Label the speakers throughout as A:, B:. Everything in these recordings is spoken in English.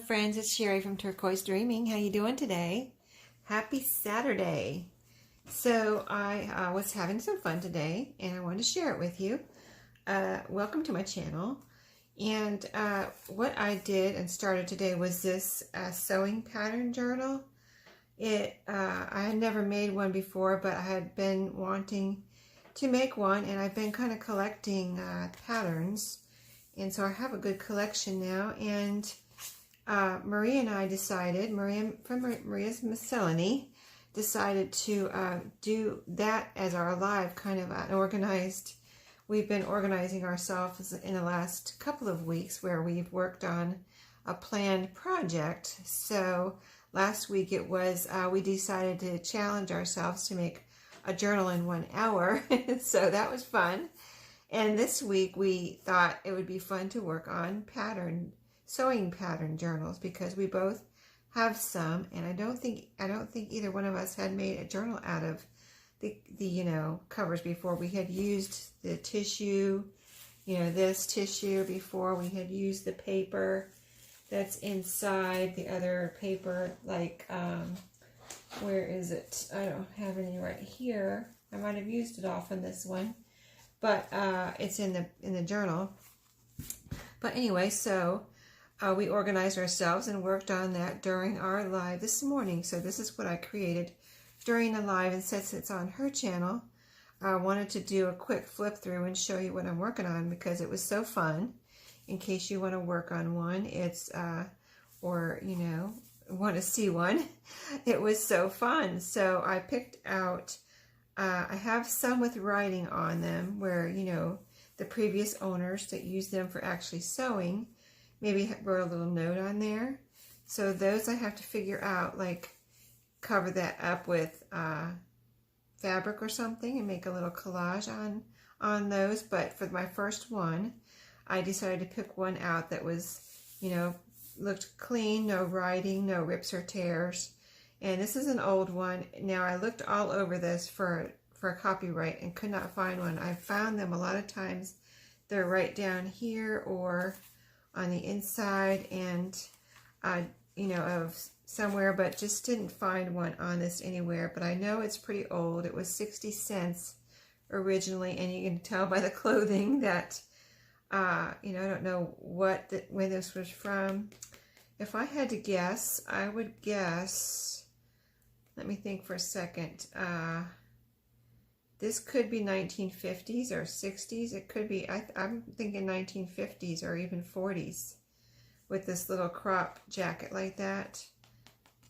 A: friends, it's Sherry from Turquoise Dreaming. How you doing today? Happy Saturday. So I was having some fun today and I wanted to share it with you. Welcome to my channel. And what I did and started today was this sewing pattern journal. I had never made one before, but I had been wanting to make one, and I've been kind of collecting patterns. And so I have a good collection now, and Maria and I decided, Maria from Maria's Miscellany, decided to do that as our live kind of organized. We've been organizing ourselves in the last couple of weeks where we've worked on a planned project. So last week it was, we decided to challenge ourselves to make a journal in 1 hour. So that was fun. And this week we thought it would be fun to work on sewing pattern journals, because we both have some, and I don't think either one of us had made a journal out of the covers before. We had used the tissue, this tissue before. We had used the paper that's inside the other paper, like where is it? I don't have any right here. I might have used it off on this one, but it's in the journal. But anyway, so we organized ourselves and worked on that during our live this morning. So this is what I created during the live, and since it's on her channel, I wanted to do a quick flip through and show you what I'm working on, because it was so fun. In case you want to work on one, it's or want to see one, it was so fun. So I picked out, I have some with writing on them where the previous owners that used them for actually sewing maybe wrote a little note on there. So those I have to figure out, like cover that up with fabric or something and make a little collage on those. But for my first one, I decided to pick one out that was, looked clean, no writing, no rips or tears. And this is an old one. Now I looked all over this for a copyright and could not find one. I found them a lot of times. They're right down here or on the inside and of somewhere, but just didn't find one on this anywhere. But I know it's pretty old. It was 60 cents originally, and you can tell by the clothing that I don't know when this was from. If I had to guess, I would guess, let me think for a second. This could be 1950s or 60s. It could be, I'm thinking 1950s or even 40s with this little crop jacket like that.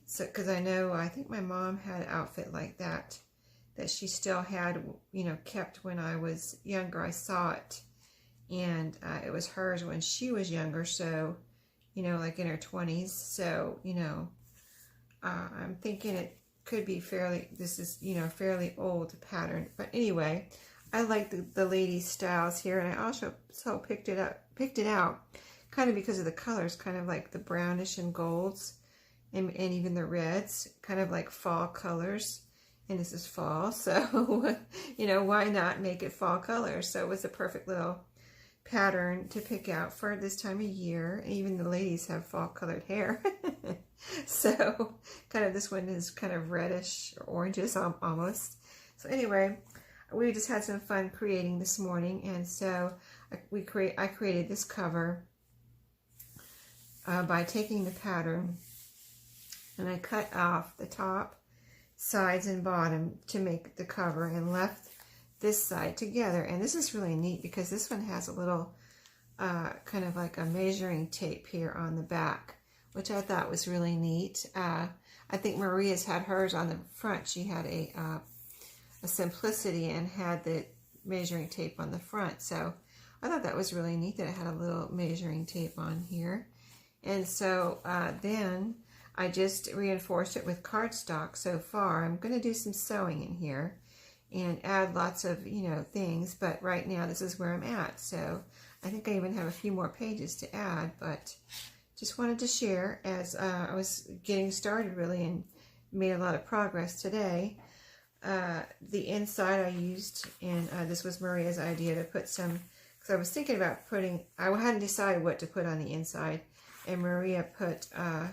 A: So, because I think my mom had an outfit like that she still had, kept when I was younger. I saw it, and it was hers when she was younger. So, like in her 20s. So, I'm thinking it could be fairly old pattern. But anyway, I like the ladies' styles here, and I also picked it out kind of because of the colors, kind of like the brownish and golds, and even the reds, kind of like fall colors. And this is fall, so why not make it fall colors? So it was a perfect little pattern to pick out for this time of year. And even the ladies have fall colored hair. So kind of, this one is kind of reddish or oranges almost. So anyway, we just had some fun creating this morning, and so I created this cover by taking the pattern, and I cut off the top, sides, and bottom to make the cover, and left this side together. And this is really neat because this one has a little kind of like a measuring tape here on the back, which I thought was really neat. I think Maria's had hers on the front. She had a Simplicity and had the measuring tape on the front. So I thought that was really neat that it had a little measuring tape on here. And so then I just reinforced it with cardstock so far. I'm going to do some sewing in here and add lots of, things. But right now, this is where I'm at. So I think I even have a few more pages to add, but just wanted to share as I was getting started really and made a lot of progress today. The inside I used, and this was Maria's idea, to put some, because I was thinking about I hadn't decided what to put on the inside. and Maria put the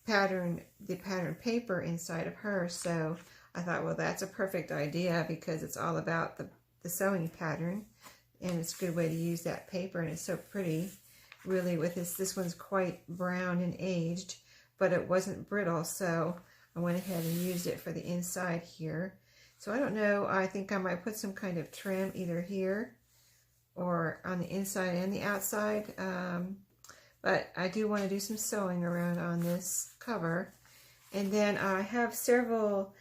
A: pattern paper inside of hers. So I thought, well, that's a perfect idea because it's all about the sewing pattern, and it's a good way to use that paper, and it's so pretty. Really, with this one's quite brown and aged, but it wasn't brittle, so I went ahead and used it for the inside here. So I don't know, I think I might put some kind of trim either here or on the inside and the outside, but I do want to do some sewing around on this cover. And then I have several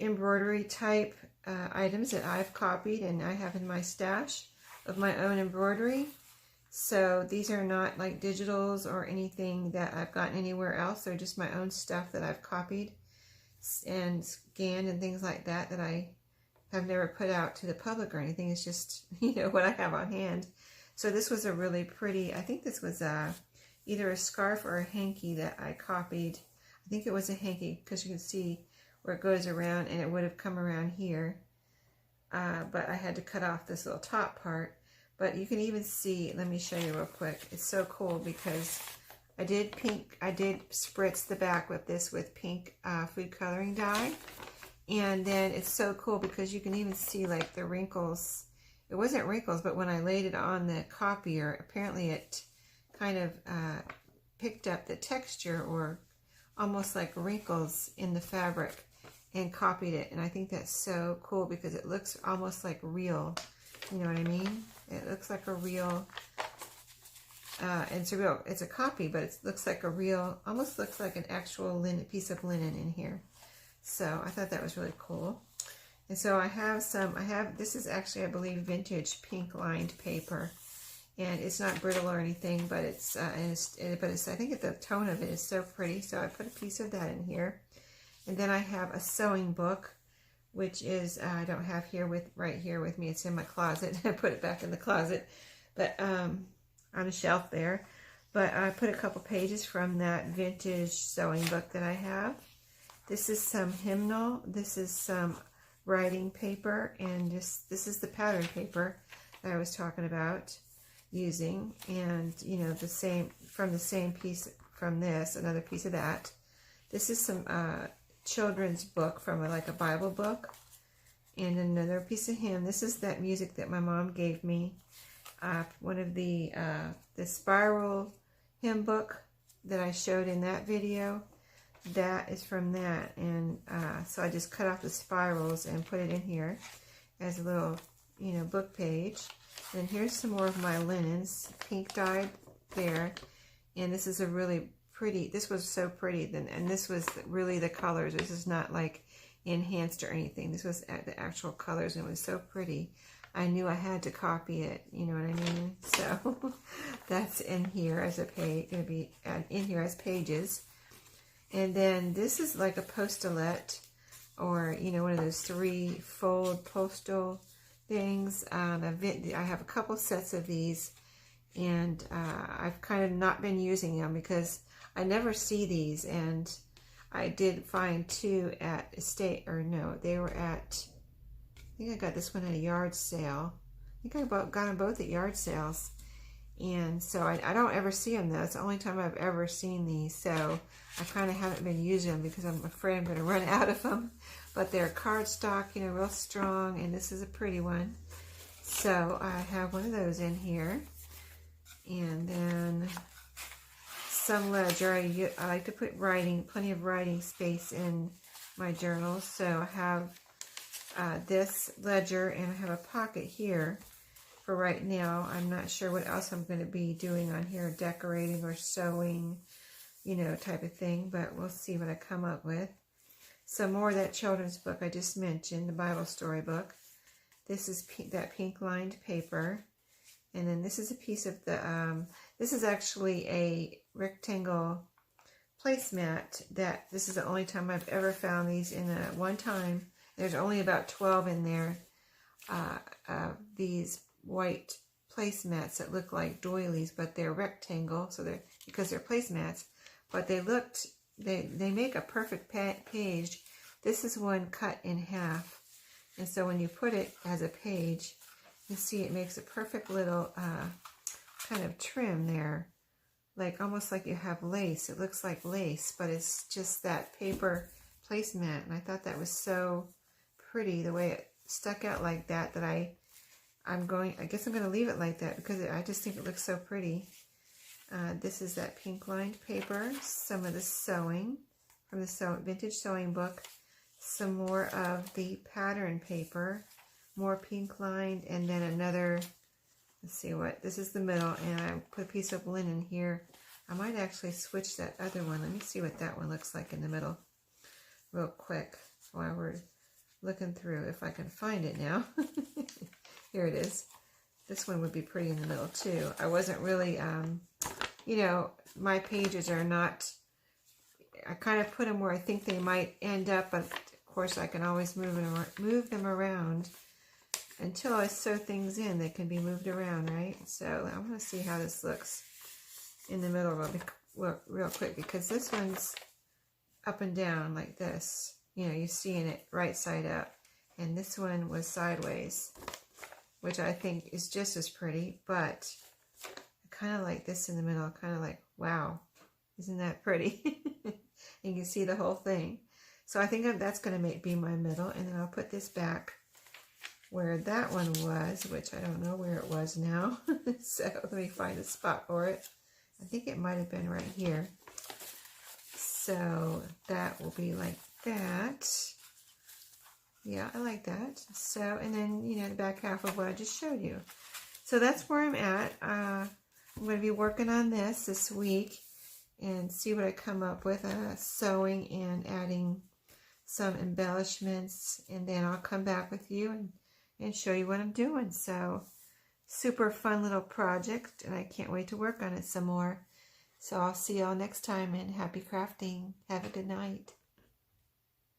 A: embroidery type items that I've copied and I have in my stash of my own embroidery. So these are not like digitals or anything that I've gotten anywhere else. They're just my own stuff that I've copied and scanned and things like that that I have never put out to the public or anything. It's just, you know, what I have on hand. So this was a really pretty, I think this was either a scarf or a hanky that I copied. I think it was a hanky because you can see where it goes around, and it would have come around here. But I had to cut off this little top part. But you can even see, let me show you real quick. It's so cool because I did spritz the back with this with pink food coloring dye. And then it's so cool because you can even see like the wrinkles. It wasn't wrinkles, but when I laid it on the copier, apparently it kind of picked up the texture or almost like wrinkles in the fabric and copied it. And I think that's so cool because it looks almost like real. You know what I mean? It looks like a real, it's a copy, but it looks like a real, almost looks like an actual piece of linen in here. So I thought that was really cool. And so this is actually, I believe, vintage pink lined paper. And it's not brittle or anything, but I think the tone of it is so pretty. So I put a piece of that in here. And then I have a sewing book, which is, I don't have right here with me. It's in my closet. I put it back in the closet, but on a shelf there. But I put a couple pages from that vintage sewing book that I have. This is some hymnal. This is some writing paper, and this is the pattern paper that I was talking about using. And, you know, the same piece from this, another piece of that. This is some children's book from like a Bible book, and another piece of hymn. This is that music that my mom gave me. One of the spiral hymn book that I showed in that video, that is from that. And so I just cut off the spirals and put it in here as a little, you know, book page. And here's some more of my linens, pink dyed there. And this is a really pretty, this was so pretty, and this was really the colors. This is not like enhanced or anything. This was the actual colors, and it was so pretty. I knew I had to copy it, you know what I mean? So that's in here as a page, going to be in here as pages. And then this is like a postulette, or, you know, one of those 3-fold postal things. I have a couple sets of these, and I've kind of not been using them because I never see these. And I did find 2 at they were at, I think I got this one at a yard sale. I think I got them both at yard sales. And so I don't ever see them though. It's the only time I've ever seen these. So I kind of haven't been using them because I'm afraid I'm going to run out of them. But they're cardstock, you know, real strong. And this is a pretty one. So I have one of those in here. And then some ledger. I like to put plenty of writing space in my journals. So I have this ledger, and I have a pocket here for right now. I'm not sure what else I'm going to be doing on here, decorating or sewing, you know, type of thing, but we'll see what I come up with. Some more of that children's book I just mentioned, the Bible story book. This is that pink lined paper. And then this is a piece of the, this is actually a rectangle placemat this is the only time I've ever found these in one time. There's only about 12 in there. These white placemats that look like doilies, but they're rectangle, so because they're placemats. But they make a perfect page. This is one cut in half, and so when you put it as a page, you see it makes a perfect little kind of trim there like almost like you have lace. It looks like lace, but it's just that paper placemat. And I thought that was so pretty, the way it stuck out like that, that I guess I'm going to leave it like that because I just think it looks so pretty. This is that pink lined paper, some of the sewing from the vintage sewing book, some more of the pattern paper, more pink lined, and then another, let's see what, this is the middle, and I put a piece of linen here. I might actually switch that other one. Let me see what that one looks like in the middle real quick while we're looking through, if I can find it now. Here it is. This one would be pretty in the middle too. I wasn't really, you know, my pages are not, I kind of put them where I think they might end up, but of course I can always move them around until I sew things in. They can be moved around, right? So I want to see how this looks in the middle real quick, because this one's up and down like this. You know, you're seeing it right side up, and this one was sideways, which I think is just as pretty, but I kind of like this in the middle, kind of like, wow, isn't that pretty? You can see the whole thing. So I think that's going to be my middle, and then I'll put this back where that one was, which I don't know where it was now. So let me find a spot for it. I think it might have been right here. So that will be like that. Yeah, I like that. So, and then, you know, the back half of what I just showed you. So that's where I'm at. I'm going to be working on this week and see what I come up with, sewing and adding some embellishments, and then I'll come back with you and show you what I'm doing. So super fun little project, and I can't wait to work on it some more. So I'll see y'all next time, and happy crafting. Have a good night.